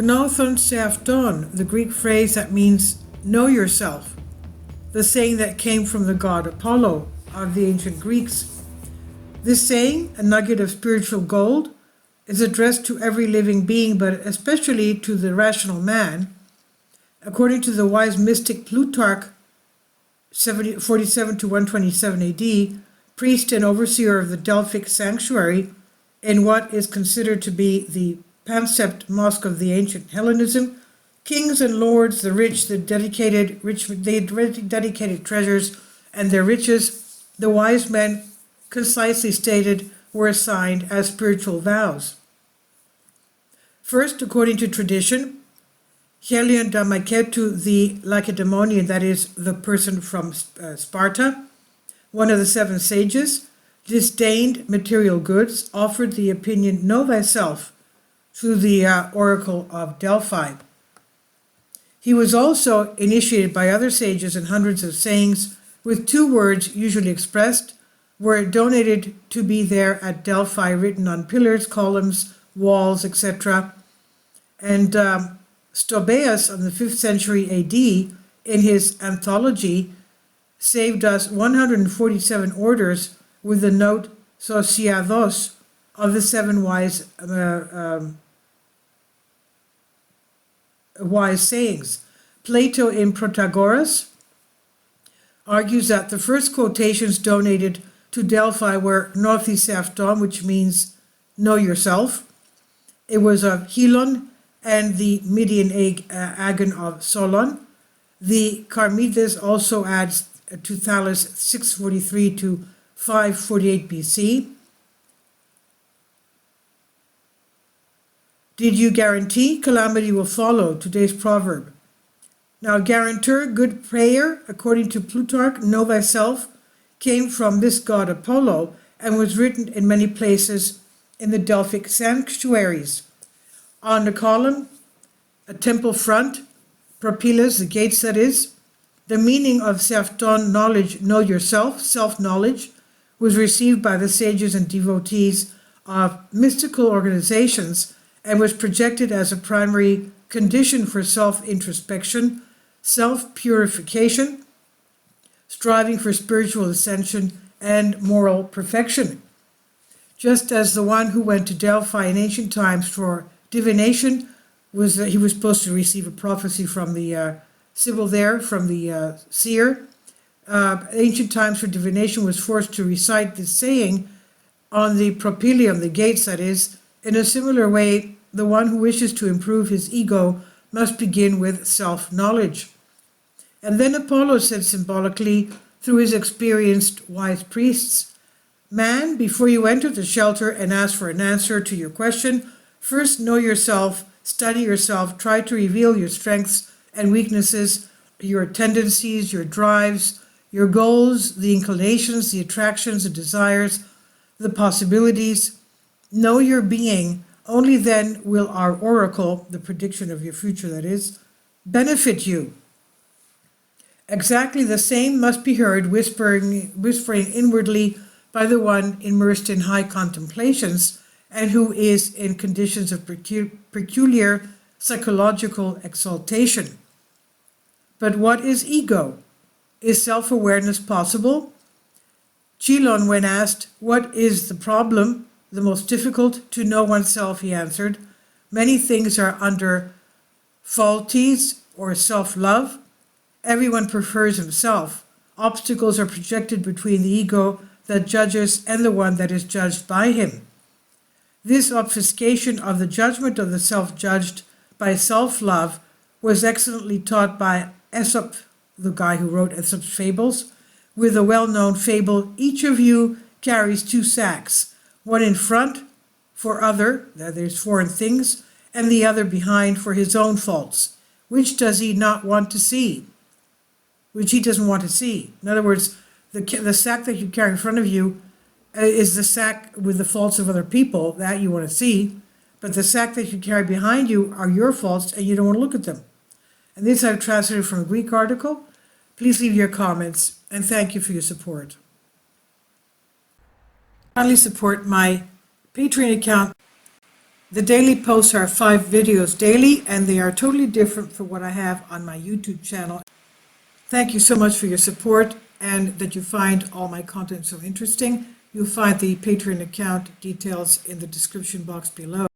Gnothon Seaton, the Greek phrase that means know yourself, the saying that came from the god Apollo of the ancient Greeks. This saying, a nugget of spiritual gold, is addressed to every living being, but especially to the rational man. According to the wise mystic Plutarch, 47 to 127 AD, priest and overseer of the Delphic sanctuary in what is considered to be the Pansept mosque of the ancient Hellenism, kings and lords, the rich, they dedicated treasures and their riches, the wise men concisely stated were assigned as spiritual vows. First, according to tradition, Helion Damaketu, the Lacedaemonian, that is, the person from Sparta, one of the seven sages, disdained material goods, offered the opinion, know thyself, through the oracle of Delphi. He was also initiated by other sages in hundreds of sayings, with two words usually expressed, were donated to be there at Delphi, written on pillars, columns, walls, etc. And Stobaeus, in the 5th century AD, in his anthology, saved us 147 orders with the note Sosiados of the seven wise sayings. Plato in Protagoras argues that the first quotations donated to Delphi were Gnothi Seaton, which means know yourself. It was of Helon and the Median Agon of Solon. The Charmides also adds to Thales 643 to 548 BC. Did you guarantee? Calamity will follow, today's proverb. Now, guarantor, good prayer, according to Plutarch, know thyself, came from this god Apollo and was written in many places in the Delphic sanctuaries. On the column, a temple front, propylas, the gates that is, the meaning of Seaton, knowledge, know yourself, self-knowledge, was received by the sages and devotees of mystical organizations and was projected as a primary condition for self-introspection, self-purification, striving for spiritual ascension and moral perfection. Just as the one who went to Delphi in ancient times for divination was that he was supposed to receive a prophecy from the Sibyl there, from the seer. Ancient times for divination was forced to recite this saying on the propylium, the gates that is. In a similar way, the one who wishes to improve his ego must begin with self-knowledge. And then Apollo said symbolically, through his experienced wise priests, man, before you enter the shelter and ask for an answer to your question, first know yourself, study yourself, try to reveal your strengths and weaknesses, your tendencies, your drives, your goals, the inclinations, the attractions, the desires, the possibilities. Know your being. Only then will our oracle, the prediction of your future that is, benefit you. Exactly the same must be heard whispering inwardly by the one immersed in high contemplations and who is in conditions of peculiar psychological exaltation. But what is ego? Is self-awareness possible? Chilon, when asked, what is the problem, the most difficult to know oneself, he answered, many things are under faulties or self-love. Everyone prefers himself. Obstacles are projected between the ego that judges and the one that is judged by him. This obfuscation of the judgment of the self-judged by self-love was excellently taught by Aesop, the guy who wrote Aesop's fables, with the well-known fable, each of you carries two sacks, one in front for other, that there's foreign things, and the other behind for his own faults. Which does he not want to see? Which he doesn't want to see. In other words, the sack that you carry in front of you is the sack with the faults of other people that you want to see, but the sack that you carry behind you are your faults and you don't want to look at them. And this I've translated from a Greek article. Please leave your comments and thank you for your support. Kindly support my Patreon account The daily posts are 5 videos daily, and they are totally different from what I have on my YouTube channel. Thank you so much for your support and that you find all my content so interesting. You'll find the Patreon account details in the description box below.